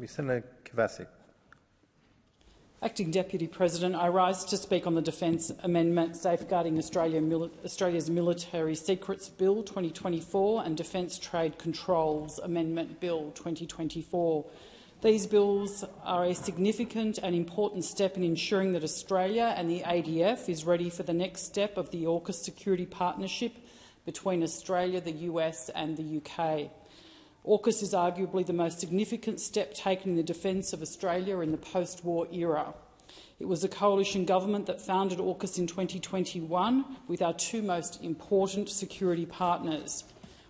Senator Kovacic. Acting Deputy President, I rise to speak on the Defence Amendment Safeguarding Australia's Military Secrets Bill 2024 and Defence Trade Controls Amendment Bill 2024. These bills are a significant and important step in ensuring that Australia and the ADF is ready for the next step of the AUKUS security partnership between Australia, the US and the UK. AUKUS is arguably the most significant step taken in the defence of Australia in the post-war era. It was the coalition government that founded AUKUS in 2021 with our two most important security partners.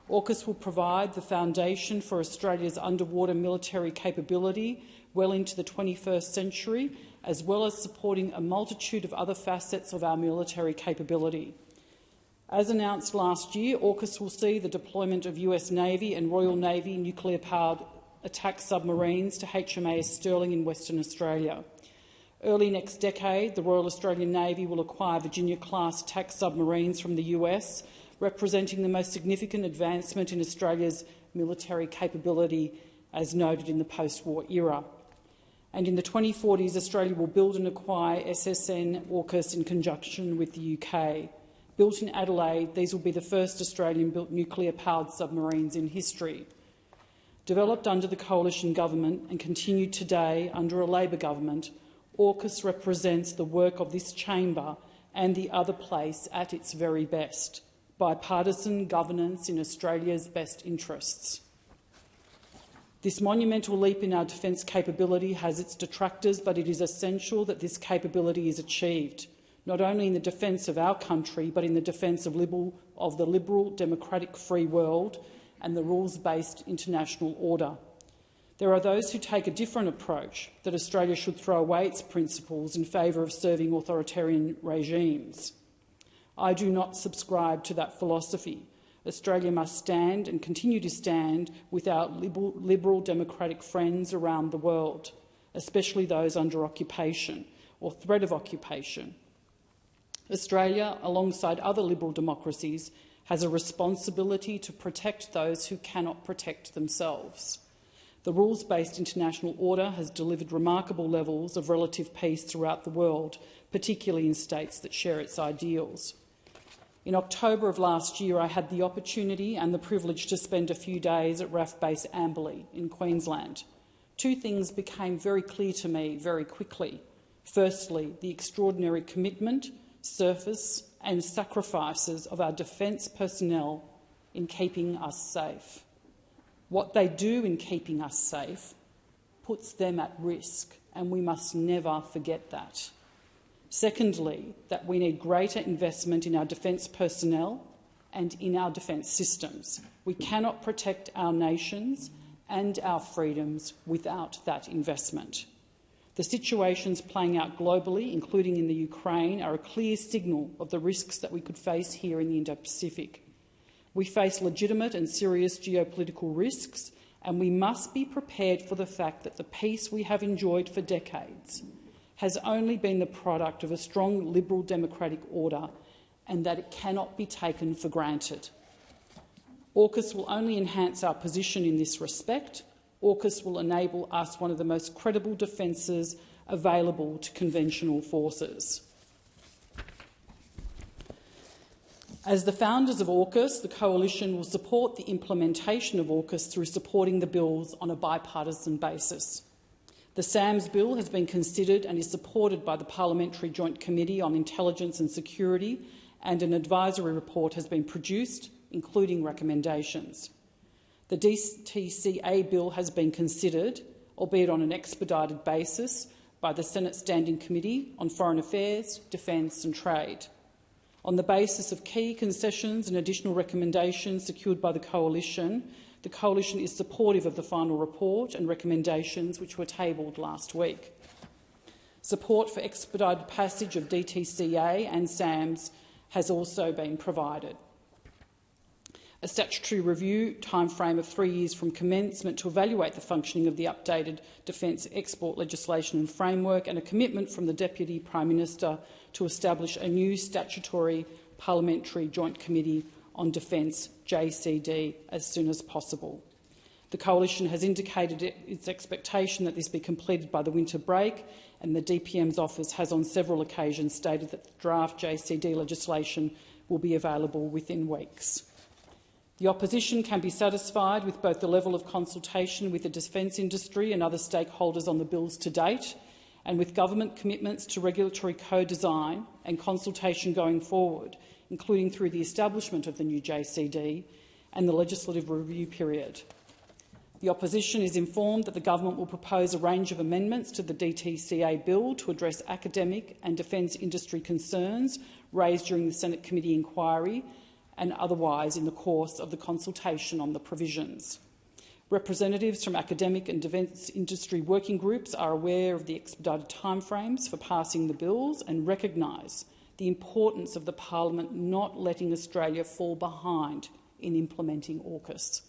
AUKUS will provide the foundation for Australia's underwater military capability well into the 21st century, as well as supporting a multitude of other facets of our military capability. As announced last year, AUKUS will see the deployment of US Navy and Royal Navy nuclear-powered attack submarines to HMAS Sterling in Western Australia. Early next decade, the Royal Australian Navy will acquire Virginia-class attack submarines from the US, representing the most significant advancement in Australia's military capability, as noted in the post-war era. And in the 2040s, Australia will build and acquire SSN AUKUS in conjunction with the UK. Built in Adelaide, these will be the first Australian-built nuclear-powered submarines in history. Developed under the coalition government and continued today under a Labor government, AUKUS represents the work of this chamber and the other place at its very best, bipartisan governance in Australia's best interests. This monumental leap in our defence capability has its detractors, but it is essential that this capability is achieved, not only in the defence of our country, but in the defence of the liberal, democratic, free world and the rules-based international order. There are those who take a different approach, that Australia should throw away its principles in favour of serving authoritarian regimes. I do not subscribe to that philosophy. Australia must stand and continue to stand with our liberal democratic friends around the world, especially those under occupation or threat of occupation. Australia, alongside other liberal democracies, has a responsibility to protect those who cannot protect themselves. The rules-based international order has delivered remarkable levels of relative peace throughout the world, particularly in states that share its ideals. In October of last year, I had the opportunity and the privilege to spend a few days at RAF Base Amberley in Queensland. Two things became very clear to me very quickly. Firstly, the extraordinary commitment, service and sacrifices of our defence personnel in keeping us safe. What they do in keeping us safe puts them at risk, and we must never forget that. Secondly, that we need greater investment in our defence personnel and in our defence systems. We cannot protect our nations and our freedoms without that investment. The situations playing out globally, including in the Ukraine, are a clear signal of the risks that we could face here in the Indo-Pacific. We face legitimate and serious geopolitical risks, and we must be prepared for the fact that the peace we have enjoyed for decades has only been the product of a strong liberal democratic order, and that it cannot be taken for granted. AUKUS will only enhance our position in this respect. AUKUS will enable us one of the most credible defences available to conventional forces. As the founders of AUKUS, the Coalition will support the implementation of AUKUS through supporting the bills on a bipartisan basis. The SAMS bill has been considered and is supported by the Parliamentary Joint Committee on Intelligence and Security, and an advisory report has been produced, including recommendations. The DTCA bill has been considered, albeit on an expedited basis, by the Senate Standing Committee on Foreign Affairs, Defence and Trade. On the basis of key concessions and additional recommendations secured by the Coalition is supportive of the final report and recommendations which were tabled last week. Support for expedited passage of DTCA and SAMS has also been provided. A statutory review timeframe of 3 years from commencement to evaluate the functioning of the updated defence export legislation and framework, and a commitment from the Deputy Prime Minister to establish a new statutory Parliamentary Joint Committee on Defence, JCD, as soon as possible. The Coalition has indicated its expectation that this be completed by the winter break, and the DPM's office has on several occasions stated that the draft JCD legislation will be available within weeks. The opposition can be satisfied with both the level of consultation with the defence industry and other stakeholders on the bills to date, and with government commitments to regulatory co-design and consultation going forward, including through the establishment of the new JCD and the legislative review period. The opposition is informed that the government will propose a range of amendments to the DTCA bill to address academic and defence industry concerns raised during the Senate committee inquiry and otherwise in the course of the consultation on the provisions. Representatives from academic and defence industry working groups are aware of the expedited timeframes for passing the bills and recognise the importance of the Parliament not letting Australia fall behind in implementing AUKUS.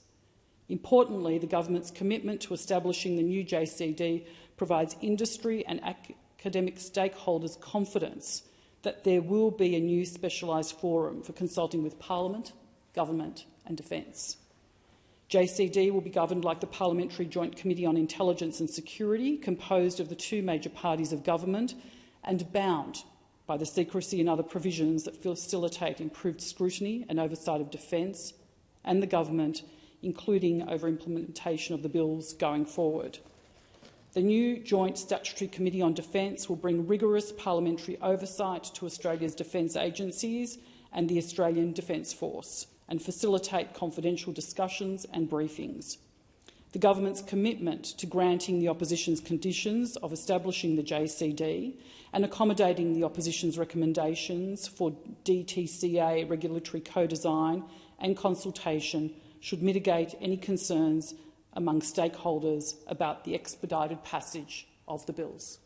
Importantly, the government's commitment to establishing the new JCD provides industry and academic stakeholders confidence that there will be a new specialised forum for consulting with Parliament, Government and Defence. JCD will be governed like the Parliamentary Joint Committee on Intelligence and Security, composed of the two major parties of government and bound by the secrecy and other provisions that facilitate improved scrutiny and oversight of defence and the government, including over implementation of the bills going forward. The new Joint Statutory Committee on Defence will bring rigorous parliamentary oversight to Australia's defence agencies and the Australian Defence Force and facilitate confidential discussions and briefings. The government's commitment to granting the opposition's conditions of establishing the JCD and accommodating the opposition's recommendations for DTCA regulatory co-design and consultation should mitigate any concerns among stakeholders about the expedited passage of the bills.